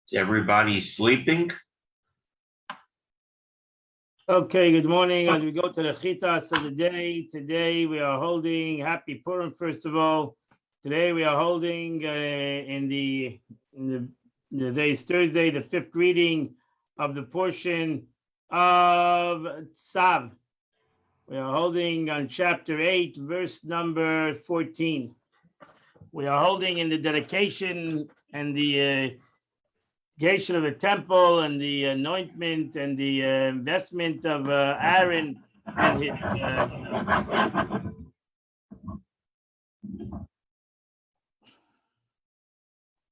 Is everybody sleeping? Okay, good morning. As we go to the Chitas of the day, today we are holding Happy Purim. First of all, today we are holding in the day is Thursday, the fifth reading of the portion of Tzav. We are holding on chapter 8, verse number 14. We are holding in the dedication and the creation of the temple and the anointment and the investment of Aaron and his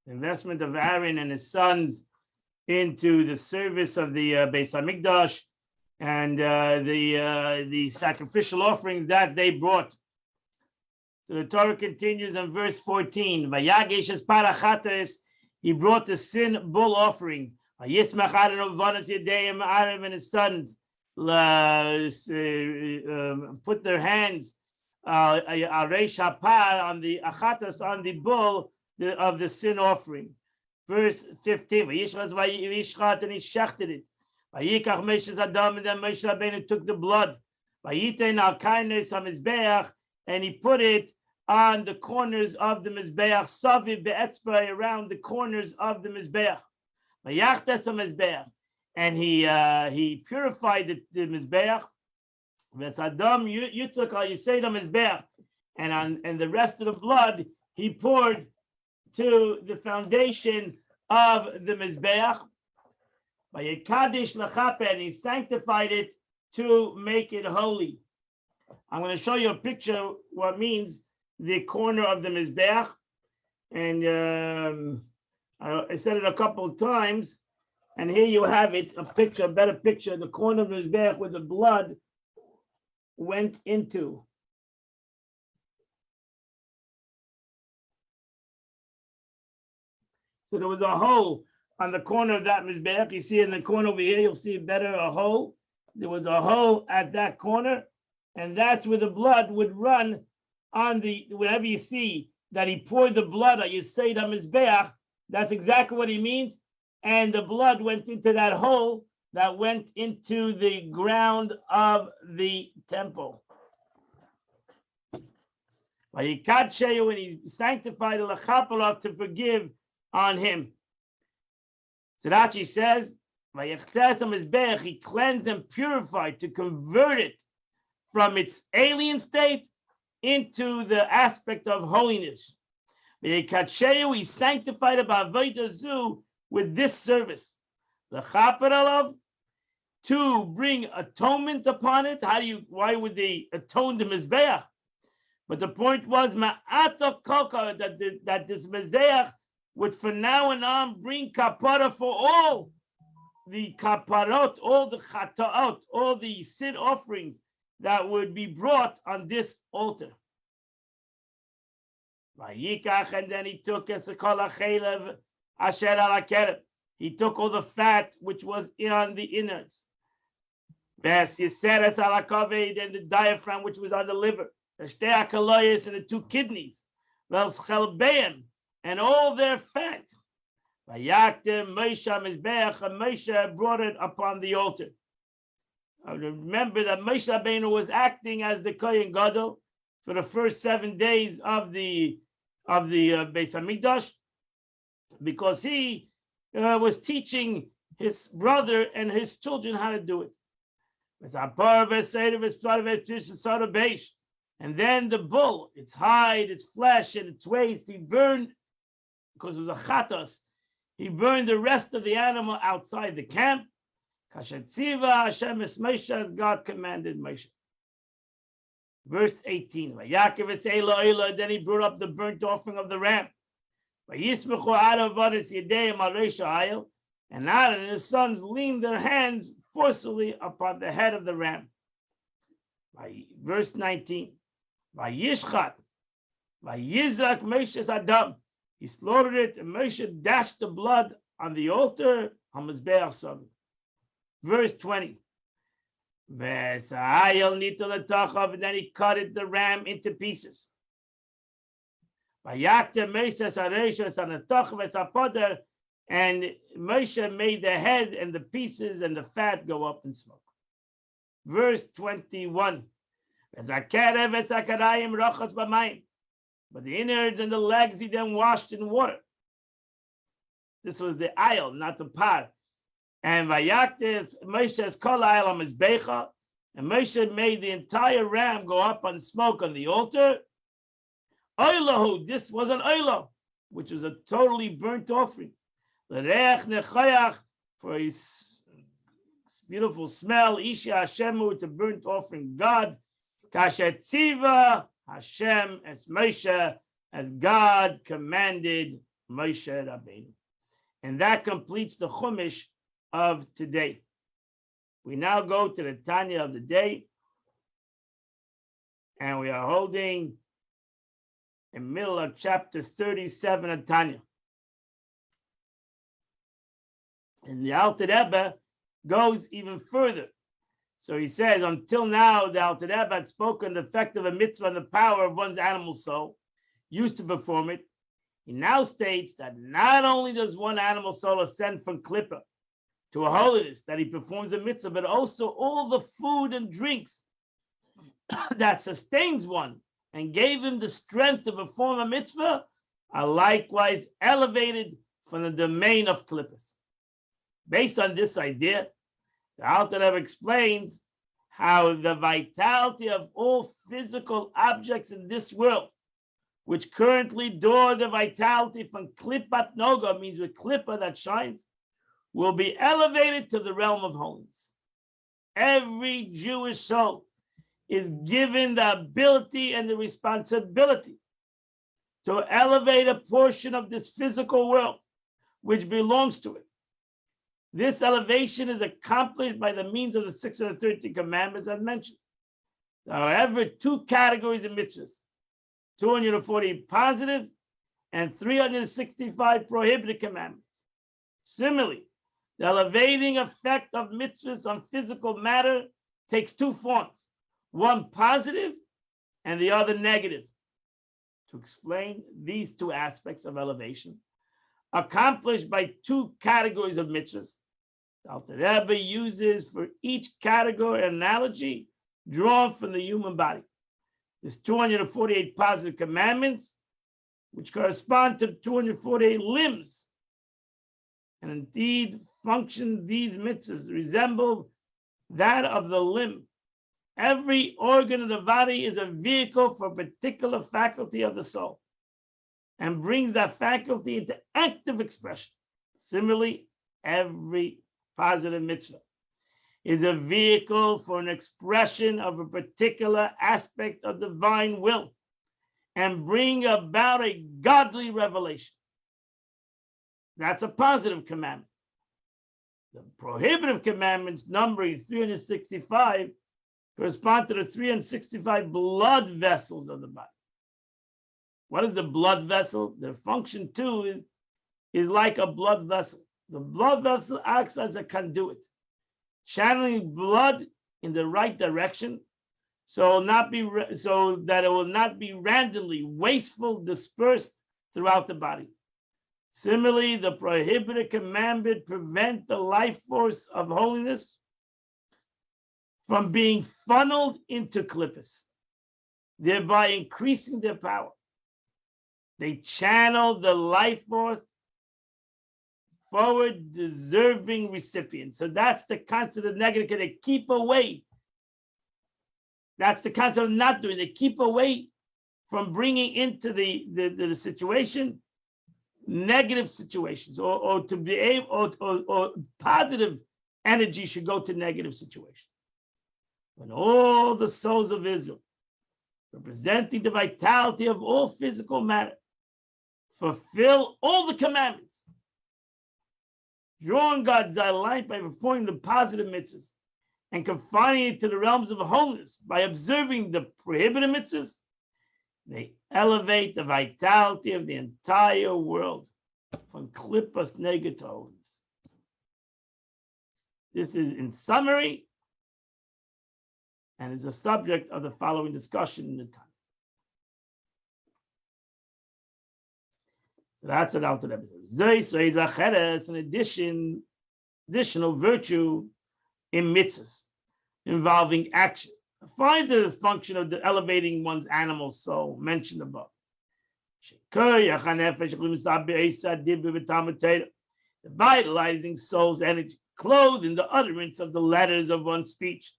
investment of Aaron and his sons into the service of the Beis Hamikdash and the sacrificial offerings that they brought. So the Torah continues in verse 14. Vayagesh es parachates. He brought the sin bull offering. Yismach Aaron and his sons put their hands on the achatas on the bull of the sin offering. Verse 15. And he shechted it. Vayikach Moshe Adam, and then Moshe Rabbeinu took the blood. Vayitein al kaines hamizbeach, and he put it on the corners of the Mizbeach, Saviv be'etzbay, around the corners of the Mizbeach. Vayachtes HaMizbeach, and he purified the Mizbeach. V'sadam yutzak al yisei HaMizbeach, and the rest of the blood he poured to the foundation of the Mizbeach. Vayikadesh l'chaper, and he sanctified it to make it holy. I'm going to show you a picture what means the corner of the Mizbeach, and I said it a couple of times, and here you have it, a picture, a better picture, the corner of the Mizbeach where the blood went into. So there was a hole on the corner of that Mizbeach. You see in the corner over here, you'll see better a hole. There was a hole at that corner, and that's where the blood would run on the, whenever you see that he poured the blood on Yisei HaMizbeach, that's exactly what he means. And the blood went into that hole that went into the ground of the temple. When he sanctified the Lachapalov to forgive on him. So Rashi says, he cleansed and purified to convert it from its alien state into the aspect of holiness. He sanctified about Avodah with this service. The Chaparalov, to bring atonement upon it. Why would they atone the Mizbeach? But the point was Ma'ata Koka, that this Mizbeach would from now on bring kapara for all the kaparot, all the chataot, all the sin offerings that would be brought on this altar. And then he took he took all the fat which was on the innards. And the diaphragm which was on the liver. And the two kidneys. And all their fat. Moshe brought it upon the altar. Remember that Moshe Rabbeinu was acting as the Kohen Gadol for the first 7 days of the Beis Hamikdash, because he was teaching his brother and his children how to do it. And then the bull, its hide, its flesh, and its waste, he burned, because it was a chatos, he burned the rest of the animal outside the camp. Kashatziva Hashem es Moshe, as God commanded Moshe. Verse 18. Then he brought up the burnt offering of the ram. And Aaron and his sons leaned their hands forcefully upon the head of the ram. Verse 19. Vayishchat, vayizrak Moshe Adam. He slaughtered it, and Moshe dashed the blood on the altar. Verse 20. And then he cut it, the ram, into pieces. And Moshe made the head and the pieces and the fat go up in smoke. Verse 21. But the innards and the legs he then washed in water. This was the aisle, not the pot. And Vayaktiv Moshe's kol aisle on mizbecha, and Moshe made the entire ram go up on smoke on the altar. Oilahu, this was an oilah, which was a totally burnt offering. L'reach nechayach, for his beautiful smell. Isha Hashemu, it's a burnt offering. God, kasher tziva Hashem as Moshe, as God commanded Moshe Rabbeinu. And that completes the Chumash of today. We now go to the Tanya of the day, and we are holding in the middle of chapter 37 of Tanya. And the Alter Rebbe goes even further. So he says, until now, the Alter Rebbe had spoken the effect of a mitzvah and the power of one's animal soul used to perform it. He now states that not only does one animal soul ascend from Klippa to a holiness that he performs a mitzvah, but also all the food and drinks that sustains one and gave him the strength to perform a mitzvah are likewise elevated from the domain of Klippas. Based on this idea, the Alter Rebbe explains how the vitality of all physical objects in this world, which currently draw the vitality from Klippat Noga, means with Klippa that shines, will be elevated to the realm of holiness. Every Jewish soul is given the ability and the responsibility to elevate a portion of this physical world which belongs to it. This elevation is accomplished by the means of the 613 commandments I've mentioned. However, two categories of mitzvahs, 240 positive and 365 prohibited commandments. Similarly, the elevating effect of mitzvahs on physical matter takes two forms, one positive and the other negative. To explain these two aspects of elevation, accomplished by two categories of mitzvahs, the Alter Rebbe uses for each category an analogy drawn from the human body. There's 248 positive commandments, which correspond to 248 limbs. And indeed, function these mitzvahs resemble that of the limb. Every organ of the body is a vehicle for a particular faculty of the soul and brings that faculty into active expression. Similarly, every positive mitzvah is a vehicle for an expression of a particular aspect of divine will and bring about a godly revelation. That's a positive commandment. The prohibitive commandments, numbering 365, correspond to the 365 blood vessels of the body. What is the blood vessel? Their function too is like a blood vessel. The blood vessel acts as a conduit, channeling blood in the right direction, so that it will not be randomly wasteful, dispersed throughout the body. Similarly, the prohibited commandment prevent the life force of holiness from being funneled into klippas, thereby increasing their power. They channel the life force forward, deserving recipients. So that's the concept of negative. They keep away. That's the concept of not doing. They keep away from bringing into the situation negative situations, or to be able, or positive energy should go to negative situations. When all the souls of Israel, representing the vitality of all physical matter, fulfill all the commandments, drawing God's delight by performing the positive mitzvahs and confining it to the realms of holiness by observing the prohibited mitzvahs, they elevate the vitality of the entire world from klippas nega to holiness. This is in summary and is the subject of the following discussion in the time. So that's what Alter Rebbe says. In addition, additional virtue in mitzvahs involving action. Find the function of the elevating one's animal soul mentioned above. The vitalizing soul's energy, clothed in the utterance of the letters of one's speech,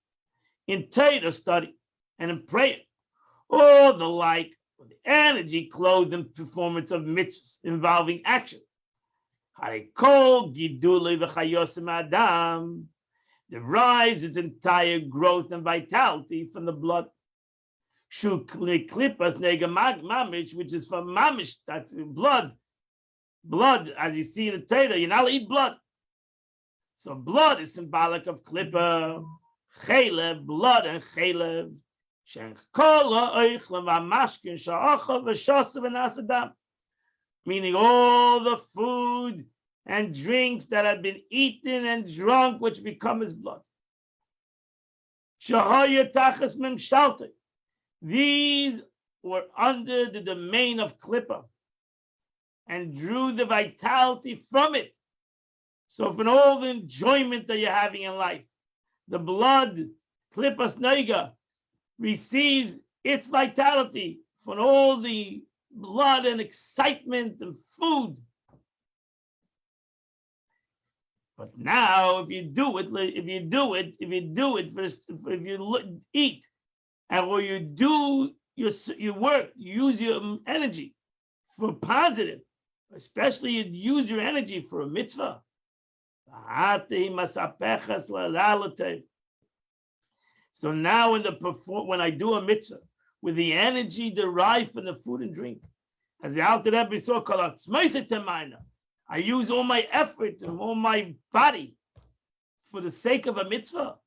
in Torah study and in prayer, or the like, with the energy clothed in performance of mitzvahs involving action. Derives its entire growth and vitality from the blood. Mamish, which is from mamish, that's blood. Blood, as you see in the Torah, you're not allowed to eat blood. So blood is symbolic of klippa, chelev, blood and chelev. Meaning all the food and drinks that have been eaten and drunk, which become his blood. These were under the domain of klippa and drew the vitality from it. So from all the enjoyment that you're having in life, the blood, klippas neiga, receives its vitality from all the blood and excitement and food. But now, if you eat, and when you do your work, use your energy for positive, especially you use your energy for a mitzvah. So now when I do a mitzvah with the energy derived from the food and drink, as the Alter Rebbe saw, I use all my effort and all my body for the sake of a mitzvah.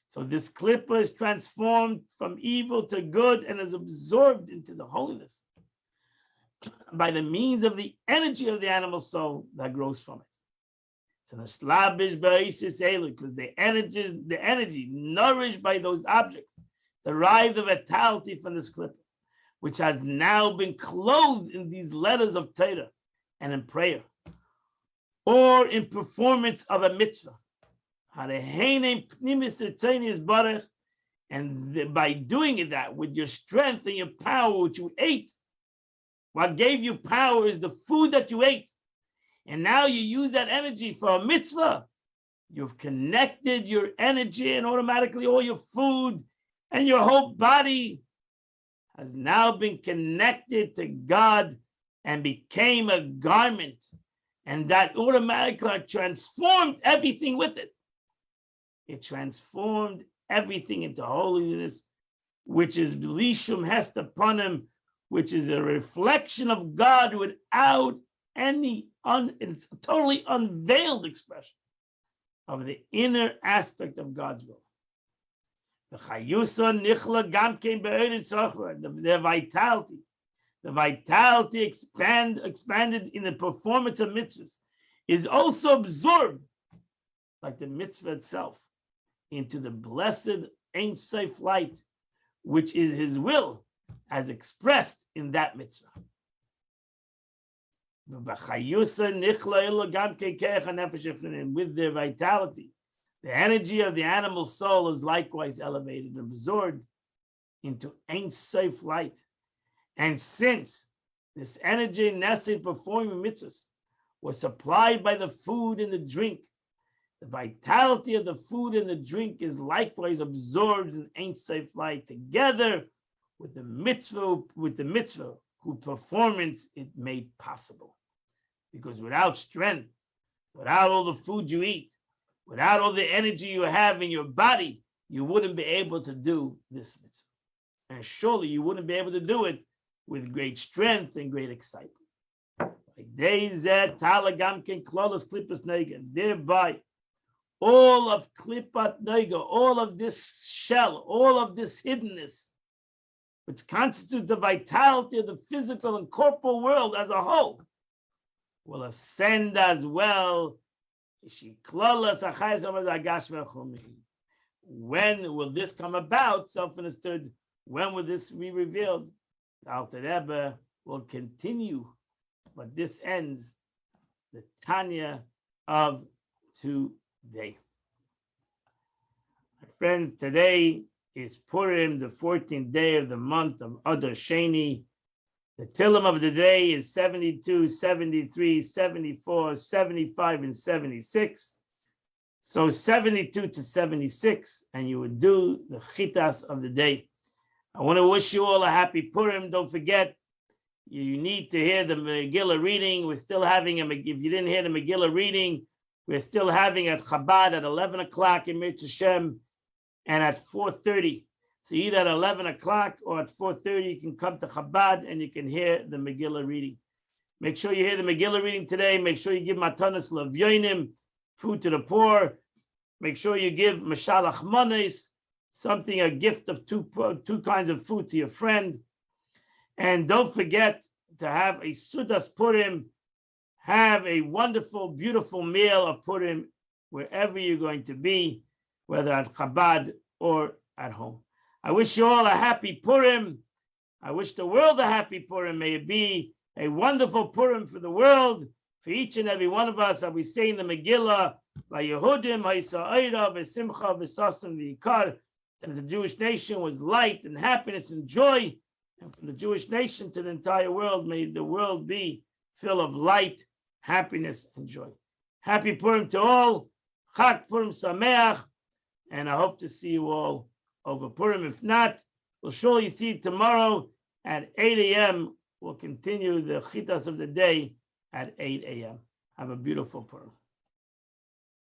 So this klippa is transformed from evil to good and is absorbed into the holiness by the means of the energy of the animal soul that grows from it. So because the energy nourished by those objects derive the vitality from this klippa, which has now been clothed in these letters of Torah and in prayer, or in performance of a mitzvah. And by doing that with your strength and your power, which you ate, what gave you power is the food that you ate. And now you use that energy for a mitzvah. You've connected your energy, and automatically all your food and your whole body has now been connected to God and became a garment. And that automatically transformed everything with it. It transformed everything into holiness, which is Lishum Hest upon him, which is a reflection of God without any, it's a totally unveiled expression of the inner aspect of God's will. The vitality expanded in the performance of mitzvahs is also absorbed, like the mitzvah itself, into the blessed Ein Sof light, which is his will as expressed in that mitzvah. And with their vitality, the energy of the animal soul is likewise elevated and absorbed into Ein Sof light. And since this energy necessary performing mitzvahs was supplied by the food and the drink, the vitality of the food and the drink is likewise absorbed in Ein Sof light, together with the mitzvah, whose performance it made possible. Because without strength, without all the food you eat, without all the energy you have in your body, you wouldn't be able to do this mitzvah. And surely you wouldn't be able to do it with great strength and great excitement. Thereby, all of Klippat Neiga, all of this shell, all of this hiddenness, which constitutes the vitality of the physical and corporal world as a whole, will ascend as well. When will this come about? Self-understood. When will this be revealed? The Alter Rebbe will continue, but this ends the Tanya of today. My friends, today is Purim, the 14th day of the month of Adar Sheni. The Tillim of the day is 72, 73, 74, 75, and 76. So 72 to 76, and you would do the Chitas of the day. I want to wish you all a happy Purim. Don't forget, you need to hear the Megillah reading. We're still having, if you didn't hear the Megillah reading, we're still having at Chabad at 11 o'clock in Mirz Hashem and at 4:30. So either at 11 o'clock or at 4:30, you can come to Chabad and you can hear the Megillah reading. Make sure you hear the Megillah reading today. Make sure you give Matanas L'Avyonim, food to the poor. Make sure you give Mashalach Manes, something, a gift of two kinds of food to your friend. And don't forget to have a Sudas Purim. Have a wonderful, beautiful meal of Purim wherever you're going to be, whether at Chabad or at home. I wish you all a happy Purim. I wish the world a happy Purim. May it be a wonderful Purim for the world, for each and every one of us. As we say in the Megillah, Vayehudim ha'isa'ira v'simcha v'sasim v'ikar, that the Jewish nation was light and happiness and joy. And from the Jewish nation to the entire world, may the world be full of light, happiness, and joy. Happy Purim to all. Chag Purim Sameach. And I hope to see you all over Purim. If not, we'll surely see you tomorrow at 8 a.m. We'll continue the Chitas of the day at 8 a.m. Have a beautiful Purim.